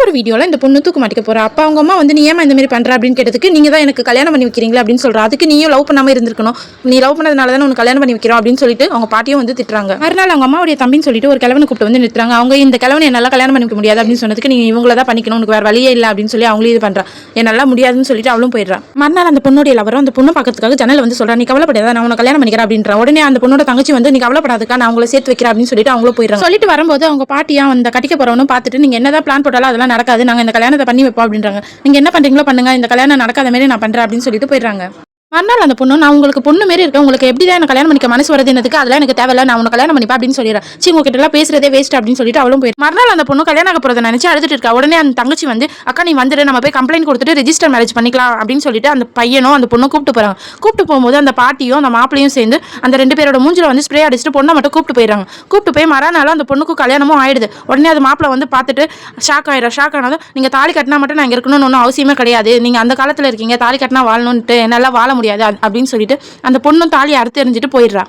ஒரு வீடியோவில் இந்த பொண்ணு தூக்கு மாட்டிக்க போறா. அப்போ அவங்க அம்மா வந்து நீ ஏமா இந்த மாதிரி பண்ற அப்படின்னு கேட்டதுக்கு நீங்க தான் எனக்கு கல்யாணம் பண்ணி வைக்கிறீங்களா அப்படின்னு சொல்றா. அதுக்கு நீயும் லவ் பண்ணாம இருந்திருக்கணும், நீ லவ் பண்ணதுனால தான் உனக்கு கல்யாணம் பண்ணி வைக்கிறோம் அப்படின்னு சொல்லிட்டு அவங்க பாட்டியும் வந்து திட்டுறாங்க. மறுநாள் அவங்க அம்மாவுடைய தம்பின்னு சொல்லிட்டு ஒரு கிழவனை கூப்பிட்டு வந்து நிறுத்துறாங்க. அவங்க இந்த கிழவனை என்னால கல்யாணம் பண்ணிக்க முடியாது அப்படின்னு சொன்னதுக்கு நீங்க இவங்கள தான் பண்ணிக்கணும், உனக்கு வேற வழியே இல்லை அப்படின்னு சொல்லி அவங்களே இது பண்றா. என்னால முடியாதுன்னு சொல்லிட்டு அவளும் போயிடுறா. மறுநாள் அந்த பொண்ணுடைய லவரும் அந்த பொண்ணு பார்க்கறதுக்காக ஜன்னல் வந்து சொல்றா, நீ கவலைப்படாத நான் உனக்கு கல்யாணம் பண்ணிக்கிறேன் அப்படின்ற. உடனே அந்த பொண்ணோட தங்கச்சி வந்து நீ கவலைப்படாதக்கா நான் உங்களை சேர்த்து வைக்கிறேன் அப்படின்னு சொல்லிட்டு அவங்களும் போயிடுறாங்க. சொல்லிட்டு வரும்போது அவங்க பாட்டியா அந்த கட்டிக்க போறவனும் பார்த்துட்டு நீங்க என்னதான் பிளான் போட்டாலும் அதெல்லாம் நடக்காது, நாங்க இந்த கல்யாணத்தை பண்ணி வைப்போம் அப்படின்றாங்க. நீங்க என்ன பண்றீங்களோ பண்ணுங்க, இந்த கல்யாணம் நடக்காத மாதிரி நான் பண்றேன் அப்படின்னு சொல்லிட்டு போயிடுறாங்க. மறுநாள் அந்த பொண்ணு நான் உங்களுக்கு பொண்ணு மாரி இருக்கேன், உங்களுக்கு எப்படிதான் எனக்கு கல்யாணம் பண்ணிக்க மனசு வருதுன்றதுக்கு அதெல்லாம் எனக்கு தேவையில்ல, நான் உனக்கு கல்யாணம் பண்ணிப்பா அப்படின்னு சொல்லிடுறேன். சரி உங்ககிட்ட எல்லாம் பேசுறதே வேஸ்ட் அப்படின்னு சொல்லிட்டு அவளும் போயிடும். மறுநாள் அந்த பொண்ணு கல்யாணம் ஆக போறதை நினைச்சு அழுதுட்டு இருக்கா. உடனே அந்த தங்கச்சி வந்து அக்கா நீ வந்துட்டு நம்ம போய் கம்ப்ளைண்ட் கொடுத்துட்டு ரெஜிஸ்டர் மேரேஜ் பண்ணிக்கலாம் அப்படின்னு சொல்லிட்டு அந்த பையனும் அந்த பொண்ணு கூப்பிட்டு போறாங்க. கூப்பிட்டு போகும்போது அந்த பாட்டியும் அந்த மாப்பிளையும் சேர்ந்து அந்த ரெண்டு பேரோட மூஞ்சில வந்து ஸ்ப்ரே அடிச்சுட்டு பொண்ணை மட்டும் கூப்பிட்டு போயிடுறாங்க. கூப்பிட்டு போய் மறுநாள் அந்த பொண்ணுக்கு கல்யாணமும் ஆயிடுது. உடனே அது மாப்பிளை வந்து பார்த்துட்டு ஷாக் ஆனதும் நீங்க தாலி கட்டினா மட்டும் நான் இங்க இருக்கணும்னு ஒன்றும் அவசியமே கிடையாது, நீங்க அந்த காலத்துல இருக்கீங்க, தாலி கட்டினா வாழணும்ட்டு என்னால வாழ முடியாது அப்படின்னு சொல்லிட்டு அந்த பொண்ணும் தாலி அறுத்து எறிஞ்சிட்டு போயிடுறா.